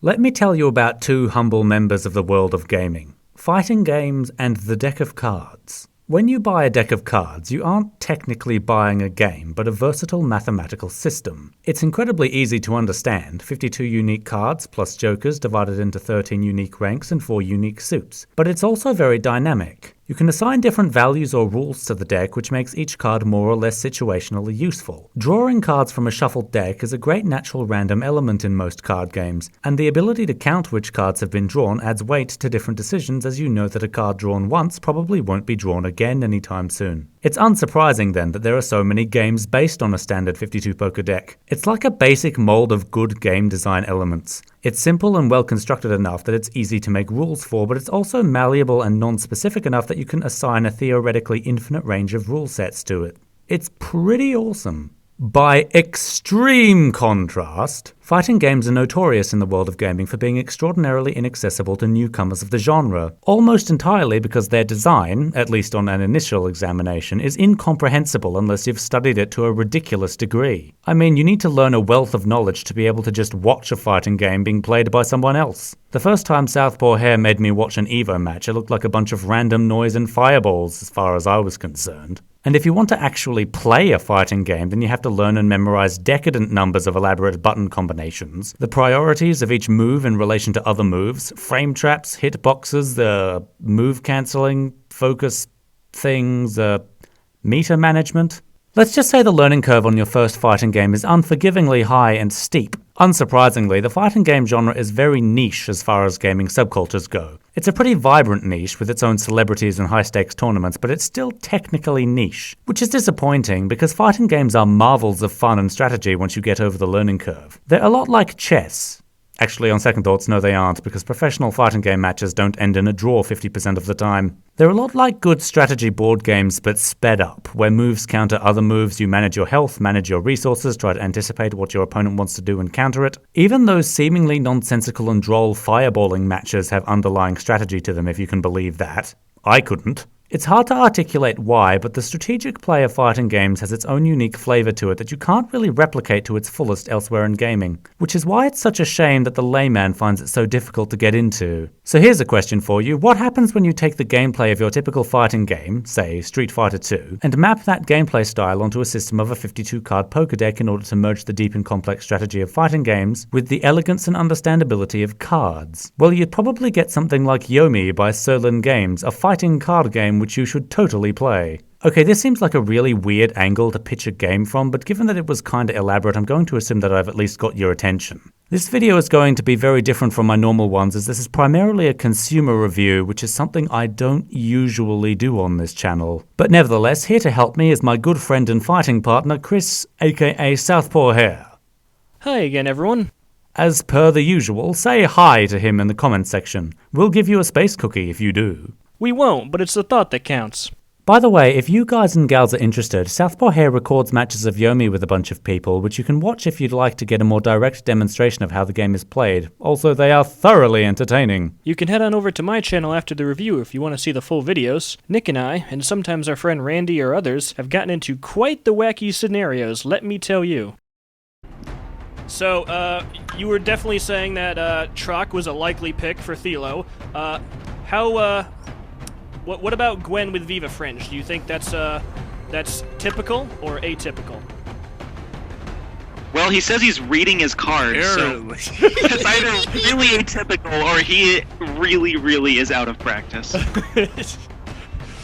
Let me tell you about two humble members of the world of gaming: fighting games and the deck of cards. When you buy a deck of cards, you aren't technically buying a game, but a versatile mathematical system. It's incredibly easy to understand: 52 unique cards plus jokers divided into 13 unique ranks and 4 unique suits. But it's also very dynamic. You can assign different values or rules to the deck, which makes each card more or less situationally useful. Drawing cards from a shuffled deck is a great natural random element in most card games, and the ability to count which cards have been drawn adds weight to different decisions, as you know that a card drawn once probably won't be drawn again anytime soon. It's unsurprising then that there are so many games based on a standard 52 poker deck. It's like a basic mold of good game design elements. It's simple and well constructed enough that it's easy to make rules for, but it's also malleable and non-specific enough that you can assign a theoretically infinite range of rule sets to it. It's pretty awesome. By extreme contrast, fighting games are notorious in the world of gaming for being extraordinarily inaccessible to newcomers of the genre, almost entirely because their design, at least on an initial examination, is incomprehensible unless you've studied it to a ridiculous degree. I mean, you need to learn a wealth of knowledge to be able to just watch a fighting game being played by someone else. The first time Southpaw Hair made me watch an Evo match, it looked like a bunch of random noise and fireballs as far as I was concerned. And if you want to actually play a fighting game, then you have to learn and memorize decadent numbers of elaborate button combinations, the priorities of each move in relation to other moves, frame traps, hitboxes, the move cancelling, focus things, meter management. Let's just say the learning curve on your first fighting game is unforgivingly high and steep. Unsurprisingly, the fighting game genre is very niche as far as gaming subcultures go. It's a pretty vibrant niche with its own celebrities and high-stakes tournaments, but it's still technically niche, which is disappointing because fighting games are marvels of fun and strategy once you get over the learning curve. They're a lot like chess. Actually, on second thoughts, no they aren't, because professional fighting game matches don't end in a draw 50% of the time. They're a lot like good strategy board games, but sped up, where moves counter other moves, you manage your health, manage your resources, try to anticipate what your opponent wants to do and counter it. Even those seemingly nonsensical and droll fireballing matches have underlying strategy to them, if you can believe that. I couldn't. It's hard to articulate why, but the strategic play of fighting games has its own unique flavor to it that you can't really replicate to its fullest elsewhere in gaming, which is why it's such a shame that the layman finds it so difficult to get into. So here's a question for you: what happens when you take the gameplay of your typical fighting game, say Street Fighter 2, and map that gameplay style onto a system of a 52-card poker deck in order to merge the deep and complex strategy of fighting games with the elegance and understandability of cards? Well, you'd probably get something like Yomi by Sirlin Games, a fighting card game which you should totally play. Okay, this seems like a really weird angle to pitch a game from, but given that it was kinda elaborate, I'm going to assume that I've at least got your attention. This video is going to be very different from my normal ones, as this is primarily a consumer review, which is something I don't usually do on this channel. But nevertheless, here to help me is my good friend and fighting partner, Chris, aka Southpaw Hair. Hi again, everyone. As per the usual, say hi to him in the comments section. We'll give you a space cookie if you do. We won't, but it's the thought that counts. By the way, if you guys and gals are interested, Southpaw Hair records matches of Yomi with a bunch of people, which you can watch if you'd like to get a more direct demonstration of how the game is played. Also, they are thoroughly entertaining. You can head on over to my channel after the review if you want to see the full videos. Nick and I, and sometimes our friend Randy or others, have gotten into quite the wacky scenarios, let me tell you. So, you were definitely saying that Trock was a likely pick for Thilo. What about Gwen with Viva Fringe? Do you think that's typical or atypical? Well, he says he's reading his cards, so it's either really atypical or he really is out of practice.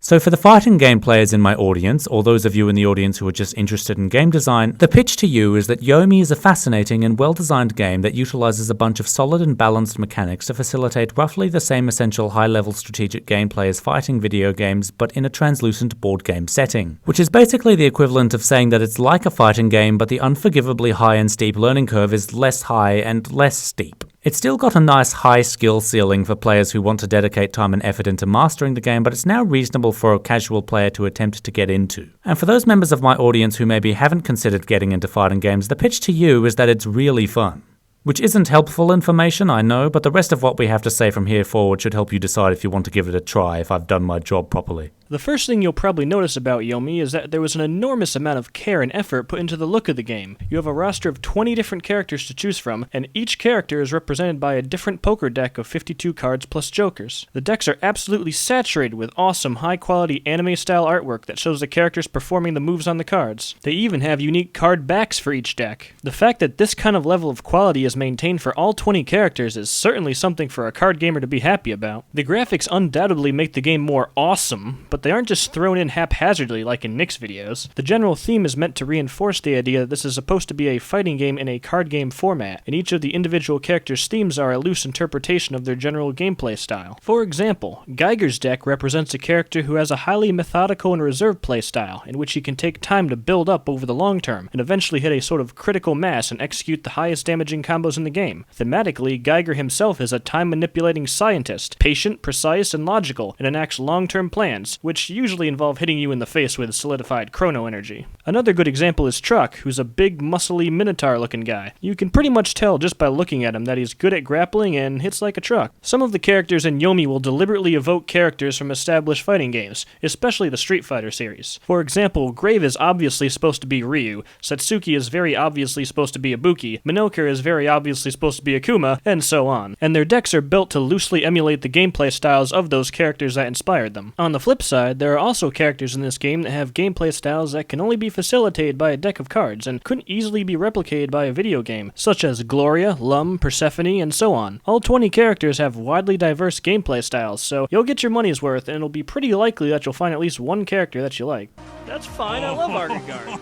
So for the fighting game players in my audience, or those of you in the audience who are just interested in game design, the pitch to you is that Yomi is a fascinating and well-designed game that utilizes a bunch of solid and balanced mechanics to facilitate roughly the same essential high-level strategic gameplay as fighting video games, but in a translucent board game setting. Which is basically the equivalent of saying that it's like a fighting game, but the unforgivably high and steep learning curve is less high and less steep. It's still got a nice high skill ceiling for players who want to dedicate time and effort into mastering the game, but it's now reasonable for a casual player to attempt to get into. And for those members of my audience who maybe haven't considered getting into fighting games, the pitch to you is that it's really fun. Which isn't helpful information, I know, but the rest of what we have to say from here forward should help you decide if you want to give it a try, if I've done my job properly. The first thing you'll probably notice about Yomi is that there was an enormous amount of care and effort put into the look of the game. You have a roster of 20 different characters to choose from, and each character is represented by a different poker deck of 52 cards plus jokers. The decks are absolutely saturated with awesome high-quality anime-style artwork that shows the characters performing the moves on the cards. They even have unique card backs for each deck. The fact that this kind of level of quality is maintained for all 20 characters is certainly something for a card gamer to be happy about. The graphics undoubtedly make the game more awesome, but they aren't just thrown in haphazardly like in Nick's videos. The general theme is meant to reinforce the idea that this is supposed to be a fighting game in a card game format, and each of the individual characters' themes are a loose interpretation of their general gameplay style. For example, Geiger's deck represents a character who has a highly methodical and reserved play style, in which he can take time to build up over the long term, and eventually hit a sort of critical mass and execute the highest damaging combos in the game. Thematically, Geiger himself is a time-manipulating scientist, patient, precise, and logical, and enacts long-term plans, which usually involve hitting you in the face with solidified chrono energy. Another good example is Truck, who's a big, muscly, minotaur-looking guy. You can pretty much tell just by looking at him that he's good at grappling and hits like a truck. Some of the characters in Yomi will deliberately evoke characters from established fighting games, especially the Street Fighter series. For example, Grave is obviously supposed to be Ryu, Satsuki is very obviously supposed to be Ibuki, Minoker is very obviously supposed to be Akuma, and so on. And their decks are built to loosely emulate the gameplay styles of those characters that inspired them. On the flip side, there are also characters in this game that have gameplay styles that can only be facilitated by a deck of cards and couldn't easily be replicated by a video game, such as Gloria, Lum, Persephone, and so on. All 20 characters have widely diverse gameplay styles, so you'll get your money's worth, and it'll be pretty likely that you'll find at least one character that you like. That's fine, I love Argagard.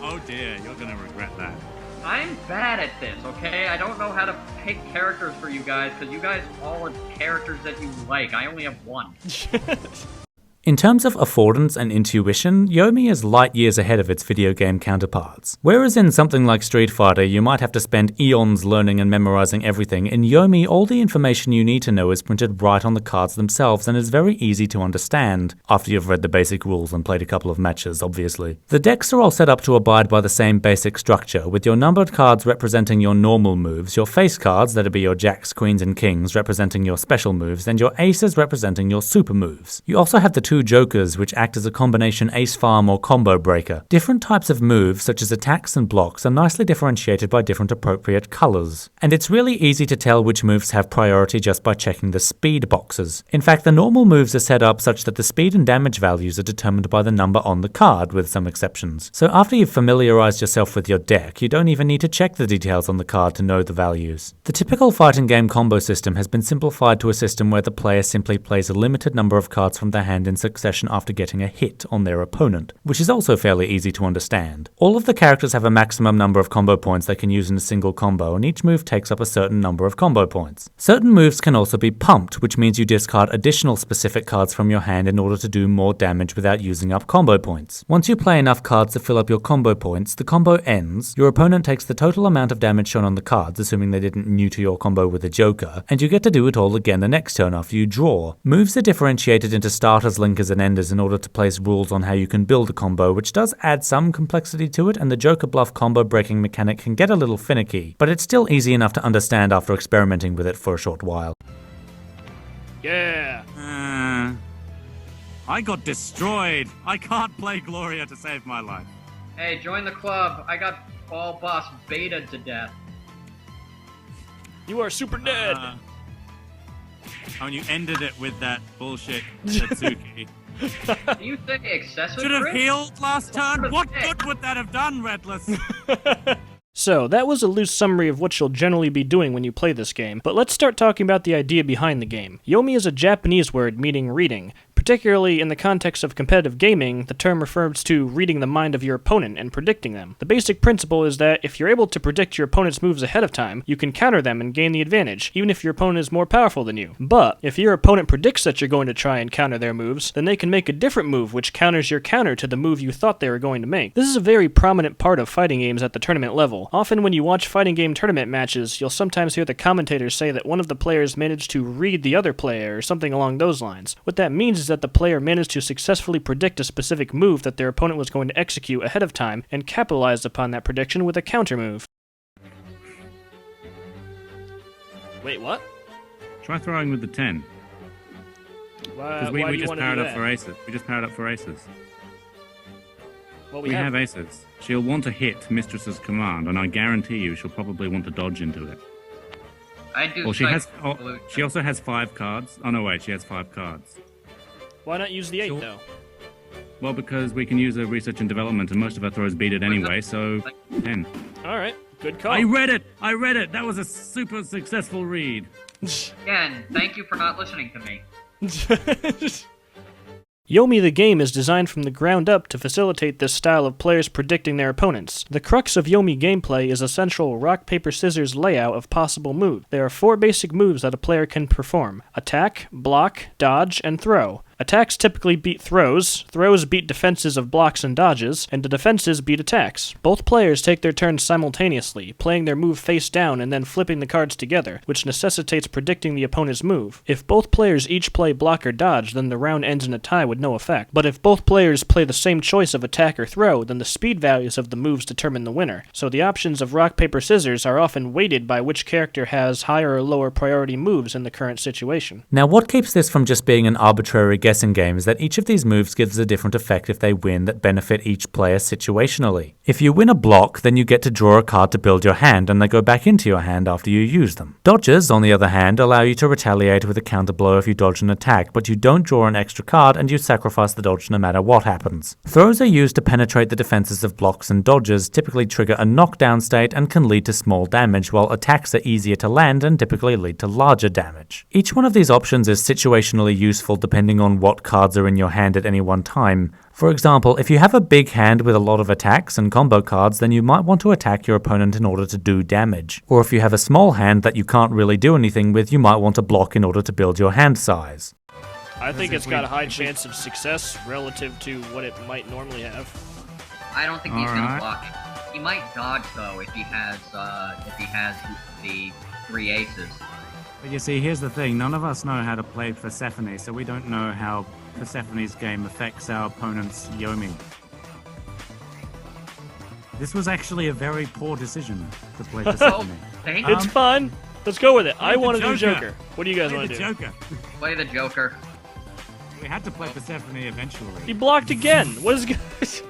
Oh dear, you're gonna regret that. I'm bad at this, okay? I don't know how to pick characters for you guys, because you guys all are characters that you like. I only have one. In terms of affordance and intuition, Yomi is light years ahead of its video game counterparts. Whereas in something like Street Fighter you might have to spend eons learning and memorizing everything, in Yomi all the information you need to know is printed right on the cards themselves and is very easy to understand, after you've read the basic rules and played a couple of matches, obviously. The decks are all set up to abide by the same basic structure, with your numbered cards representing your normal moves, your face cards, that'd be your jacks, queens and kings, representing your special moves, and your aces representing your super moves. You also have the two jokers, which act as a combination ace farm or combo breaker. Different types of moves, such as attacks and blocks, are nicely differentiated by different appropriate colors. And it's really easy to tell which moves have priority just by checking the speed boxes. In fact, the normal moves are set up such that the speed and damage values are determined by the number on the card, with some exceptions. So after you've familiarized yourself with your deck, you don't even need to check the details on the card to know the values. The typical fighting game combo system has been simplified to a system where the player simply plays a limited number of cards from their hand in succession after getting a hit on their opponent, which is also fairly easy to understand. All of the characters have a maximum number of combo points they can use in a single combo, and each move takes up a certain number of combo points. Certain moves can also be pumped, which means you discard additional specific cards from your hand in order to do more damage without using up combo points. Once you play enough cards to fill up your combo points, the combo ends, your opponent takes the total amount of damage shown on the cards, assuming they didn't neuter your combo with a joker, and you get to do it all again the next turn after you draw. Moves are differentiated into starters, linkers, and enders in order to place rules on how you can build a combo, which does add some complexity to it, and the joker bluff combo breaking mechanic can get a little finicky, but it's still easy enough to understand after experimenting with it for a short while. Yeah! I got destroyed. I can't play Gloria to save my life. Hey, join the club. I got Ball Boss baited to death. You are super dead! And you ended it with that bullshit Satsuki. Do you think excessive? Should have crit? healed last turn? What good would that have done, Redless? So, that was a loose summary of what you'll generally be doing when you play this game, but let's start talking about the idea behind the game. Yomi is a Japanese word meaning reading. Particularly in the context of competitive gaming, the term refers to reading the mind of your opponent and predicting them. The basic principle is that if you're able to predict your opponent's moves ahead of time, you can counter them and gain the advantage, even if your opponent is more powerful than you. But, if your opponent predicts that you're going to try and counter their moves, then they can make a different move which counters your counter to the move you thought they were going to make. This is a very prominent part of fighting games at the tournament level. Often when you watch fighting game tournament matches, you'll sometimes hear the commentators say that one of the players managed to read the other player, or something along those lines. What that means is that the player managed to successfully predict a specific move that their opponent was going to execute ahead of time and capitalized upon that prediction with a counter move. Wait, what? Try throwing with the 10. Because we just powered up for aces. We just powered up for aces. Well, we have aces. She'll want to hit Mistress's command, and I guarantee you she'll probably want to dodge into it. I do. Well, she also has 5 cards. Oh no, wait, she has 5 cards. Why not use the 8 though? Well, because we can use her research and development, and most of our throws beat it anyway. So 10. All right, good call. I read it. That was a super successful read. Again, thank you for not listening to me. Yomi the game is designed from the ground up to facilitate this style of players predicting their opponents. The crux of Yomi gameplay is a central rock-paper-scissors layout of possible moves. There are 4 basic moves that a player can perform: attack, block, dodge, and throw. Attacks typically beat throws beat defenses of blocks and dodges, and the defenses beat attacks. Both players take their turns simultaneously, playing their move face down and then flipping the cards together, which necessitates predicting the opponent's move. If both players each play block or dodge, then the round ends in a tie with no effect. But if both players play the same choice of attack or throw, then the speed values of the moves determine the winner. So the options of rock, paper, scissors are often weighted by which character has higher or lower priority moves in the current situation. Now, what keeps this from just being an arbitrary guessing game is that each of these moves gives a different effect if they win that benefit each player situationally. If you win a block, then you get to draw a card to build your hand, and they go back into your hand after you use them. Dodges, on the other hand, allow you to retaliate with a counterblow if you dodge an attack, but you don't draw an extra card and you sacrifice the dodge no matter what happens. Throws are used to penetrate the defenses of blocks, and dodges typically trigger a knockdown state and can lead to small damage, while attacks are easier to land and typically lead to larger damage. Each one of these options is situationally useful depending on what cards are in your hand at any one time. For example, if you have a big hand with a lot of attacks and combo cards, then you might want to attack your opponent in order to do damage. Or if you have a small hand that you can't really do anything with, you might want to block in order to build your hand size. I think it's got a high chance of success relative to what it might normally have. I don't think he's gonna block it. He might dodge though if he has the 3 aces. But you see, here's the thing. None of us know how to play Persephone, so we don't know how Persephone's game affects our opponent's Yomi. This was actually a very poor decision to play Persephone. It's fun. Let's go with it. I want to do Joker. What do you guys want to do? Joker. Play the Joker. We had to play Persephone eventually. He blocked again. What is...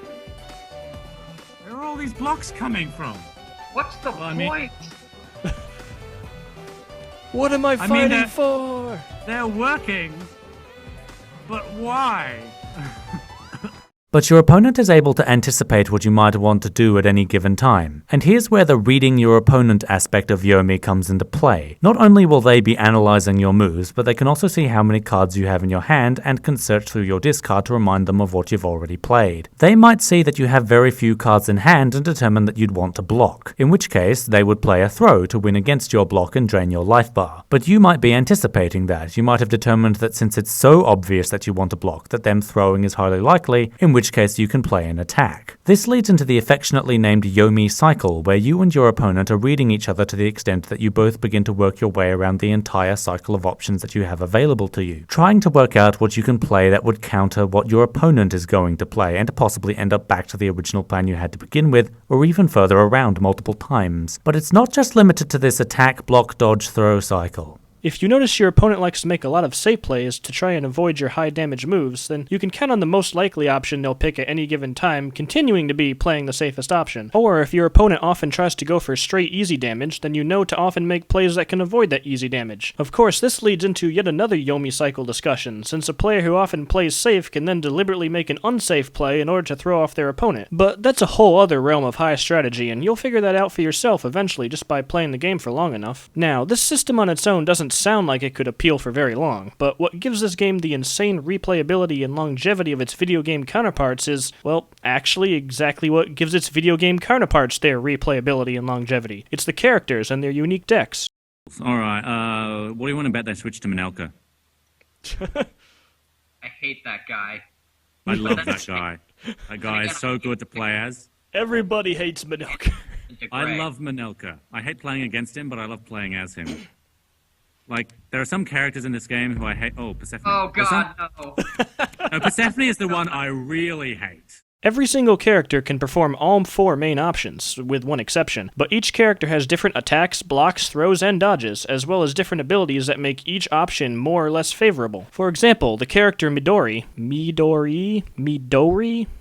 Where are all these blocks coming from? What's the point? What am I fighting for? They're working, but why? But your opponent is able to anticipate what you might want to do at any given time. And here's where the reading your opponent aspect of Yomi comes into play. Not only will they be analyzing your moves, but they can also see how many cards you have in your hand and can search through your discard to remind them of what you've already played. They might see that you have very few cards in hand and determine that you'd want to block, in which case they would play a throw to win against your block and drain your life bar. But you might be anticipating that. You might have determined that since it's so obvious that you want to block, that them throwing is highly likely, in which case you can play an attack. This leads into the affectionately named Yomi cycle, where you and your opponent are reading each other to the extent that you both begin to work your way around the entire cycle of options that you have available to you, trying to work out what you can play that would counter what your opponent is going to play, and to possibly end up back to the original plan you had to begin with, or even further around multiple times. But it's not just limited to this attack, block, dodge, throw cycle. If you notice your opponent likes to make a lot of safe plays to try and avoid your high damage moves, then you can count on the most likely option they'll pick at any given time continuing to be playing the safest option. Or if your opponent often tries to go for straight easy damage, then you know to often make plays that can avoid that easy damage. Of course, this leads into yet another Yomi cycle discussion, since a player who often plays safe can then deliberately make an unsafe play in order to throw off their opponent. But that's a whole other realm of high strategy, and you'll figure that out for yourself eventually just by playing the game for long enough. Now, this system on its own doesn't sound like it could appeal for very long, but what gives this game the insane replayability and longevity of its video game counterparts is, well, actually exactly what gives its video game counterparts their replayability and longevity. It's the characters and their unique decks. Alright, what do you want to bet they switch to Manelka? I hate that guy. I love that guy. That guy is so good to play as. Everybody hates Manelka. I love Manelka. I hate playing against him, but I love playing as him. Like, there are some characters in this game who I hate. Oh, Persephone. Oh, God, no. No, Persephone is the one I really hate. Every single character can perform all 4 main options, with one exception, but each character has different attacks, blocks, throws, and dodges, as well as different abilities that make each option more or less favorable. For example, the character Midori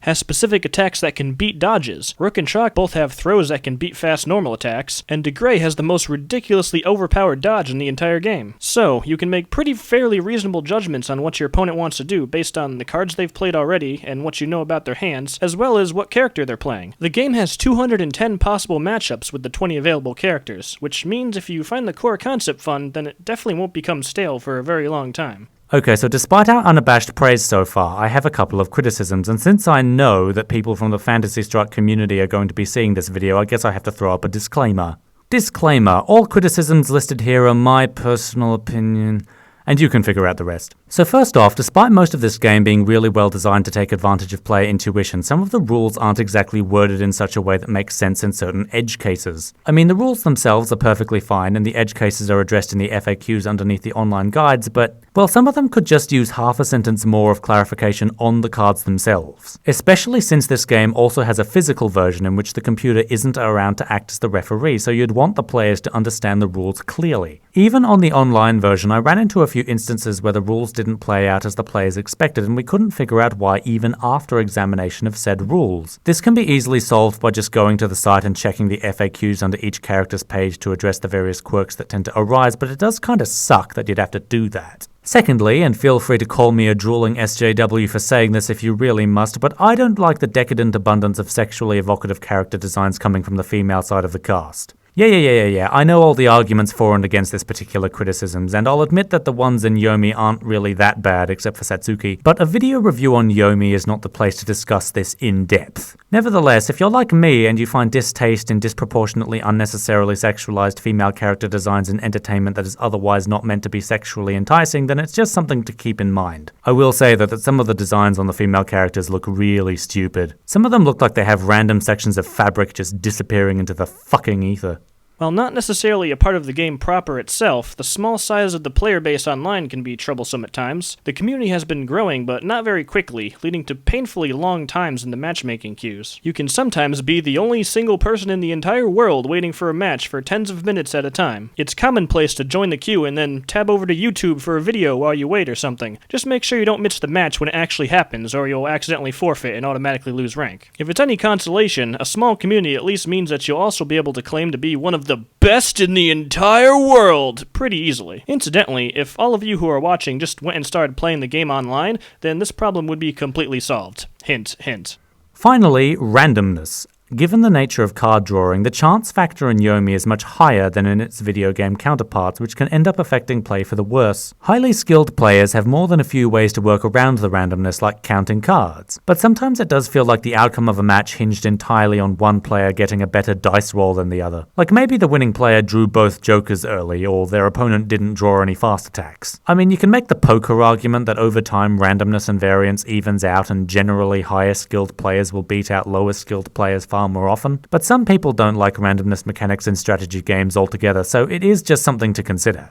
has specific attacks that can beat dodges. Rook and Shock both have throws that can beat fast normal attacks, and DeGray has the most ridiculously overpowered dodge in the entire game. So, you can make pretty fairly reasonable judgments on what your opponent wants to do based on the cards they've played already and what you know about their hands, as well as what character they're playing. The game has 210 possible matchups with the 20 available characters, which means if you find the core concept fun, then it definitely won't become stale for a very long time. Okay, so despite our unabashed praise so far, I have a couple of criticisms, and since I know that people from the Fantasy Strike community are going to be seeing this video, I guess I have to throw up a disclaimer. Disclaimer, all criticisms listed here are my personal opinion, and you can figure out the rest. So first off, despite most of this game being really well designed to take advantage of player intuition, some of the rules aren't exactly worded in such a way that makes sense in certain edge cases. I mean, the rules themselves are perfectly fine, and the edge cases are addressed in the FAQs underneath the online guides, but, well, some of them could just use half a sentence more of clarification on the cards themselves. Especially since this game also has a physical version in which the computer isn't around to act as the referee, so you'd want the players to understand the rules clearly. Even on the online version, I ran into a few instances where the rules didn't play out as the players expected, and we couldn't figure out why even after examination of said rules. This can be easily solved by just going to the site and checking the FAQs under each character's page to address the various quirks that tend to arise, but it does kinda suck that you'd have to do that. Secondly, and feel free to call me a drooling SJW for saying this if you really must, but I don't like the decadent abundance of sexually evocative character designs coming from the female side of the cast. Yeah, I know all the arguments for and against this particular criticisms, and I'll admit that the ones in Yomi aren't really that bad, except for Satsuki, but a video review on Yomi is not the place to discuss this in depth. Nevertheless, if you're like me and you find distaste in disproportionately unnecessarily sexualized female character designs in entertainment that is otherwise not meant to be sexually enticing, then it's just something to keep in mind. I will say that some of the designs on the female characters look really stupid. Some of them look like they have random sections of fabric just disappearing into the fucking ether. While not necessarily a part of the game proper itself, the small size of the player base online can be troublesome at times. The community has been growing, but not very quickly, leading to painfully long times in the matchmaking queues. You can sometimes be the only single person in the entire world waiting for a match for tens of minutes at a time. It's commonplace to join the queue and then tab over to YouTube for a video while you wait or something. Just make sure you don't miss the match when it actually happens, or you'll accidentally forfeit and automatically lose rank. If it's any consolation, a small community at least means that you'll also be able to claim to be one of the best in the entire world pretty easily. Incidentally, if all of you who are watching just went and started playing the game online, then this problem would be completely solved. Hint, hint. Finally, randomness. Given the nature of card drawing, the chance factor in Yomi is much higher than in its video game counterparts, which can end up affecting play for the worse. Highly skilled players have more than a few ways to work around the randomness, like counting cards. But sometimes it does feel like the outcome of a match hinged entirely on one player getting a better dice roll than the other. Like maybe the winning player drew both jokers early, or their opponent didn't draw any fast attacks. I mean, you can make the poker argument that over time randomness and variance evens out and generally higher skilled players will beat out lower skilled players far more often, but some people don't like randomness mechanics in strategy games altogether, so it is just something to consider.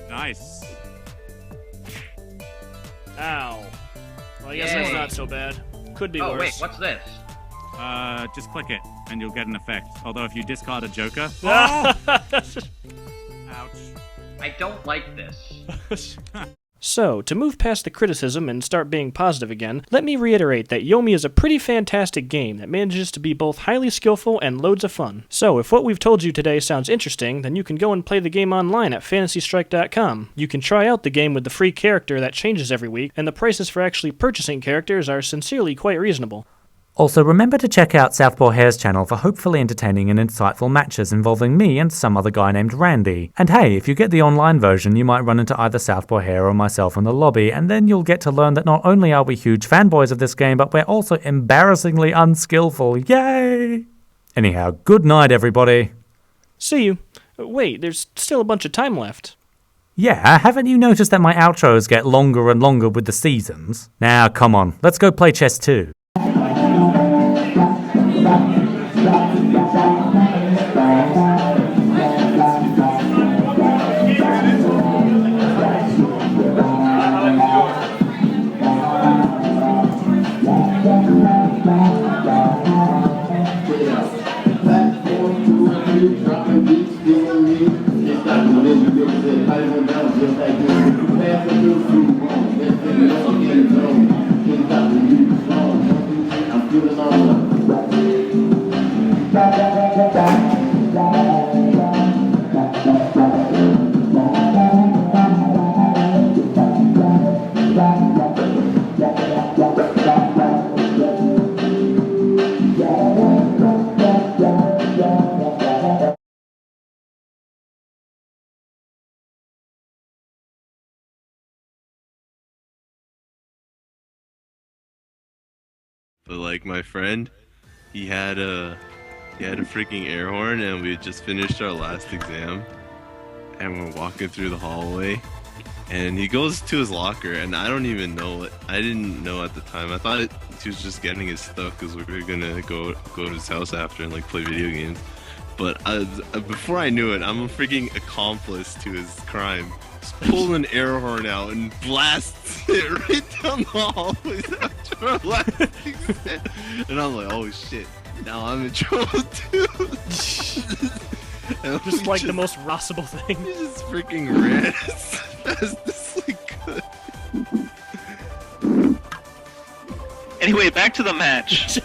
Nice. Ow. Well, I guess that's not so bad. Could be worse. Oh, wait, what's this? Just click it, and you'll get an effect. Although if you discard a joker... Oh! Ouch. I don't like this. So, to move past the criticism and start being positive again, let me reiterate that Yomi is a pretty fantastic game that manages to be both highly skillful and loads of fun. So, if what we've told you today sounds interesting, then you can go and play the game online at fantasystrike.com. You can try out the game with the free character that changes every week, and the prices for actually purchasing characters are sincerely quite reasonable. Also, remember to check out Southpaw Hare's channel for hopefully entertaining and insightful matches involving me and some other guy named Randy. And hey, if you get the online version, you might run into either Southpaw Hare or myself in the lobby, and then you'll get to learn that not only are we huge fanboys of this game, but we're also embarrassingly unskillful. Yay! Anyhow, good night, everybody. See you. Wait, there's still a bunch of time left. Yeah, haven't you noticed that my outros get longer and longer with the seasons? Now, come on, let's go play chess too. But like my friend, he had a freaking air horn, and we had just finished our last exam, and we're walking through the hallway, and he goes to his locker, and I don't even know what I didn't know at the time. I thought he was just getting his stuff because we were gonna go to his house after and like play video games. But before I knew it, I'm a freaking accomplice to his crime. Just pull an air horn out and blasts it right down the hallways after our last exam. And I'm like, oh shit, now I'm in trouble too. Just like the most possible thing. We just freaking ran as fast as we could. Anyway, back to the match.